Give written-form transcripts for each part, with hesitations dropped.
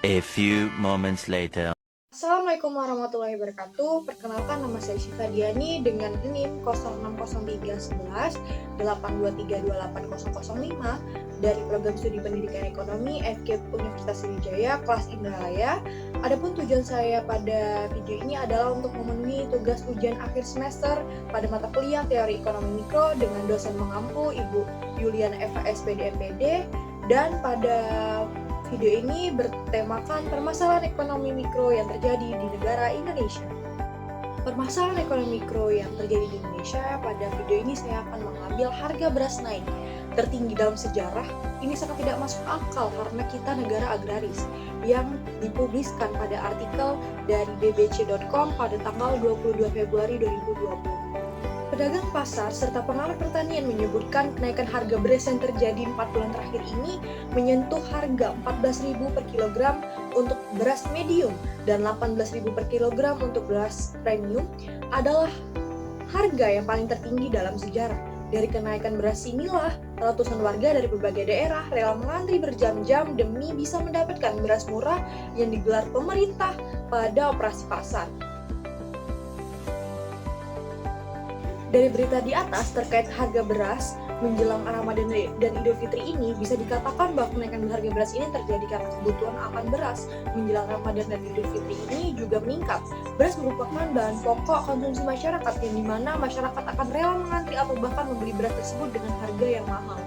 A few moments later. Assalamualaikum warahmatullahi wabarakatuh. Perkenalkan, nama saya Syifa Diani dengan NIM 060311 8232805 dari Program Studi Pendidikan Ekonomi FK Universitas Sriwijaya kelas Indralaya. Adapun tujuan saya pada video ini adalah untuk memenuhi tugas ujian akhir semester pada mata kuliah Teori Ekonomi Mikro dengan dosen mengampu Ibu Yuliana Eva SPD MPD, dan pada video ini bertemakan permasalahan ekonomi mikro yang terjadi di negara Indonesia. Permasalahan ekonomi mikro yang terjadi di Indonesia, pada video ini saya akan mengambil harga beras naik tertinggi dalam sejarah. Ini sangat tidak masuk akal karena kita negara agraris, yang dipubliskan pada artikel dari bbc.com pada tanggal 22 Februari 2020. Pedagang pasar serta pengamat pertanian menyebutkan kenaikan harga beras yang terjadi 4 bulan terakhir ini menyentuh harga 14.000 per kilogram untuk beras medium dan 18.000 per kilogram untuk beras premium adalah harga yang paling tertinggi dalam sejarah. Dari kenaikan beras inilah, ratusan warga dari berbagai daerah rela mengantri berjam-jam demi bisa mendapatkan beras murah yang digelar pemerintah pada operasi pasar. Dari berita di atas terkait harga beras menjelang Ramadan dan Idul Fitri ini, bisa dikatakan bahwa kenaikan harga beras ini terjadi karena kebutuhan akan beras menjelang Ramadan dan Idul Fitri ini juga meningkat. Beras merupakan bahan pokok konsumsi masyarakat yang dimana masyarakat akan rela mengantri atau bahkan membeli beras tersebut dengan harga yang mahal.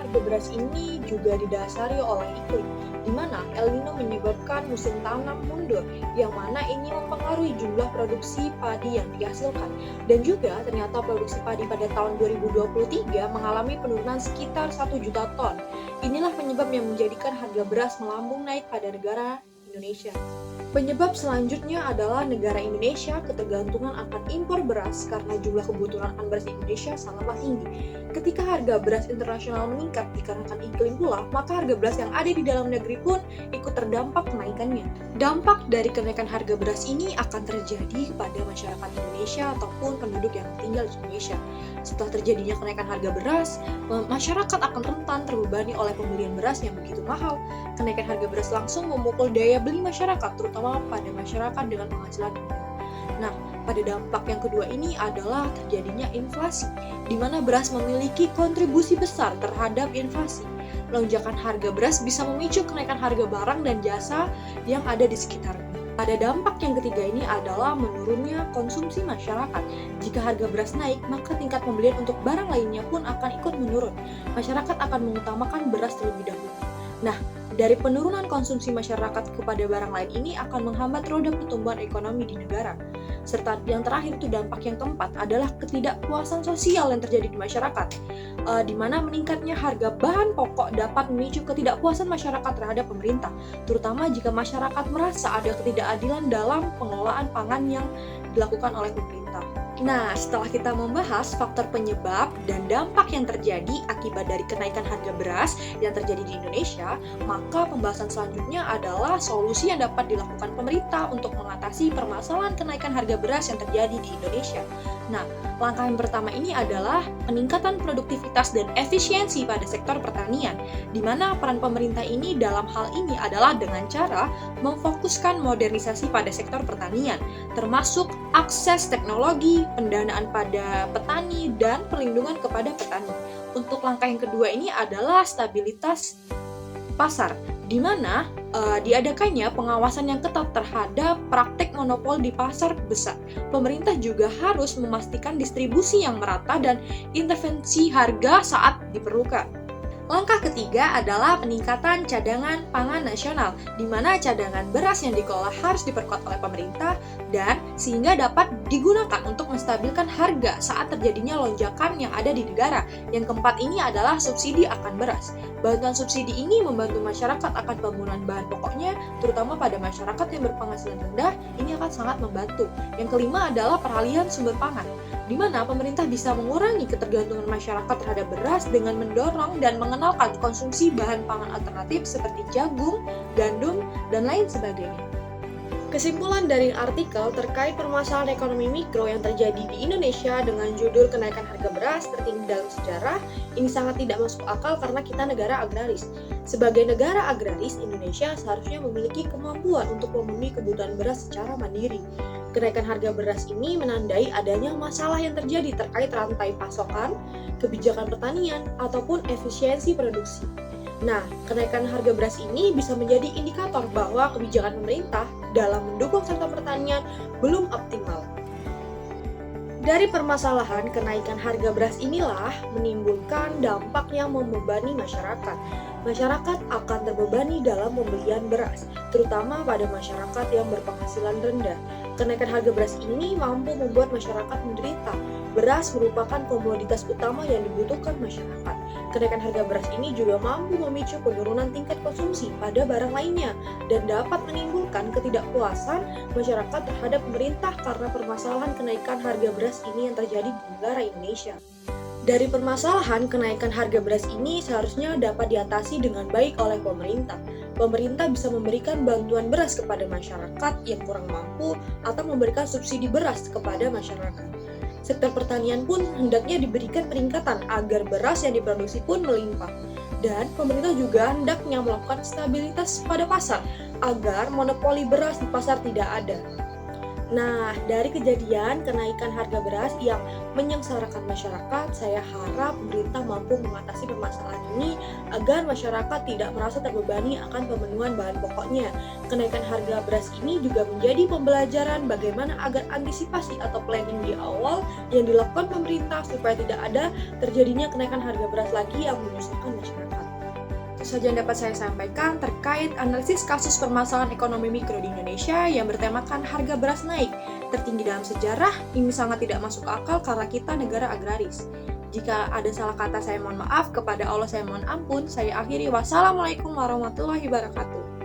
Harga beras ini juga didasari oleh iklim, di mana El Nino menyebabkan musim tanam mundur, yang mana ini mempengaruhi jumlah produksi padi yang dihasilkan. Dan juga ternyata produksi padi pada tahun 2023 mengalami penurunan sekitar 1 juta ton. Inilah penyebab yang menjadikan harga beras melambung naik pada negara Indonesia. Penyebab selanjutnya adalah negara Indonesia ketergantungan akan impor beras karena jumlah kebutuhan akan beras di Indonesia sangatlah tinggi. Ketika harga beras internasional meningkat dikarenakan iklim pula, maka harga beras yang ada di dalam negeri pun ikut terdampak kenaikannya. Dampak dari kenaikan harga beras ini akan terjadi kepada masyarakat Indonesia ataupun penduduk yang tinggal di Indonesia. Setelah terjadinya kenaikan harga beras, masyarakat akan rentan terbebani oleh pembelian beras yang begitu mahal. Kenaikan harga beras langsung memukul daya beli masyarakat, terutama pada masyarakat dengan penghasilan rendah. Nah, pada dampak yang kedua ini adalah terjadinya inflasi, di mana beras memiliki kontribusi besar terhadap inflasi. Lonjakan harga beras bisa memicu kenaikan harga barang dan jasa yang ada di sekitarnya. Pada dampak yang ketiga ini adalah menurunnya konsumsi masyarakat. Jika harga beras naik, maka tingkat pembelian untuk barang lainnya pun akan ikut menurun. Masyarakat akan mengutamakan beras terlebih dahulu. Nah, dari penurunan konsumsi masyarakat kepada barang lain ini akan menghambat roda pertumbuhan ekonomi di negara. Serta yang terakhir itu dampak yang keempat adalah ketidakpuasan sosial yang terjadi di masyarakat, di mana meningkatnya harga bahan pokok dapat memicu ketidakpuasan masyarakat terhadap pemerintah, terutama jika masyarakat merasa ada ketidakadilan dalam pengelolaan pangan yang dilakukan oleh pemerintah. Nah, setelah kita membahas faktor penyebab dan dampak yang terjadi akibat dari kenaikan harga beras yang terjadi di Indonesia, maka pembahasan selanjutnya adalah solusi yang dapat dilakukan pemerintah untuk mengatasi permasalahan kenaikan harga beras yang terjadi di Indonesia. Nah, langkah yang pertama ini adalah peningkatan produktivitas dan efisiensi pada sektor pertanian, di mana peran pemerintah ini dalam hal ini adalah dengan cara memfokuskan modernisasi pada sektor pertanian, termasuk akses teknologi, pendanaan pada petani, dan perlindungan kepada petani. Untuk langkah yang kedua ini adalah stabilitas pasar, di mana diadakannya pengawasan yang ketat terhadap praktek monopol di pasar besar. Pemerintah juga harus memastikan distribusi yang merata dan intervensi harga saat diperlukan. Langkah ketiga adalah peningkatan cadangan pangan nasional, di mana cadangan beras yang dikelola harus diperkuat oleh pemerintah dan sehingga dapat digunakan untuk menstabilkan harga saat terjadinya lonjakan yang ada di negara. Yang keempat ini adalah subsidi akan beras. Bantuan subsidi ini membantu masyarakat akan penggunaan bahan pokoknya, terutama pada masyarakat yang berpenghasilan rendah, ini akan sangat membantu. Yang kelima adalah peralihan sumber pangan, di mana pemerintah bisa mengurangi ketergantungan masyarakat terhadap beras dengan mendorong dan mengenalkan konsumsi bahan pangan alternatif seperti jagung, gandum, dan lain sebagainya. Kesimpulan dari artikel terkait permasalahan ekonomi mikro yang terjadi di Indonesia dengan judul kenaikan harga beras tertinggi dalam sejarah ini sangat tidak masuk akal karena kita negara agraris. Sebagai negara agraris, Indonesia seharusnya memiliki kemampuan untuk memenuhi kebutuhan beras secara mandiri. Kenaikan harga beras ini menandai adanya masalah yang terjadi terkait rantai pasokan, kebijakan pertanian, ataupun efisiensi produksi. Nah, kenaikan harga beras ini bisa menjadi indikator bahwa kebijakan pemerintah dalam mendukung sektor pertanian belum optimal. Dari permasalahan kenaikan harga beras inilah menimbulkan dampak yang membebani masyarakat. Masyarakat akan terbebani dalam pembelian beras, terutama pada masyarakat yang berpenghasilan rendah. Kenaikan harga beras ini mampu membuat masyarakat menderita. Beras merupakan komoditas utama yang dibutuhkan masyarakat. Kenaikan harga beras ini juga mampu memicu penurunan tingkat konsumsi pada barang lainnya dan dapat menimbulkan ketidakpuasan masyarakat terhadap pemerintah karena permasalahan kenaikan harga beras ini yang terjadi di negara Indonesia. Dari permasalahan kenaikan harga beras ini seharusnya dapat diatasi dengan baik oleh pemerintah. Pemerintah bisa memberikan bantuan beras kepada masyarakat yang kurang mampu atau memberikan subsidi beras kepada masyarakat. Sektor pertanian pun hendaknya diberikan peningkatan agar beras yang diproduksi pun melimpah. Dan pemerintah juga hendaknya melakukan stabilitas pada pasar agar monopoli beras di pasar tidak ada. Nah, dari kejadian kenaikan harga beras yang menyengsarakan masyarakat, saya harap pemerintah mampu mengatasi permasalahan ini agar masyarakat tidak merasa terbebani akan pemenuhan bahan pokoknya. Kenaikan harga beras ini juga menjadi pembelajaran bagaimana agar antisipasi atau planning di awal yang dilakukan pemerintah supaya tidak ada terjadinya kenaikan harga beras lagi yang menyusahkan masyarakat. Itu saja yang dapat saya sampaikan terkait analisis kasus permasalahan ekonomi mikro di Indonesia yang bertemakan harga beras naik tertinggi dalam sejarah. Ini sangat tidak masuk akal karena kita negara agraris. Jika ada salah kata saya mohon maaf, kepada Allah saya mohon ampun. Saya akhiri, wassalamualaikum warahmatullahi wabarakatuh.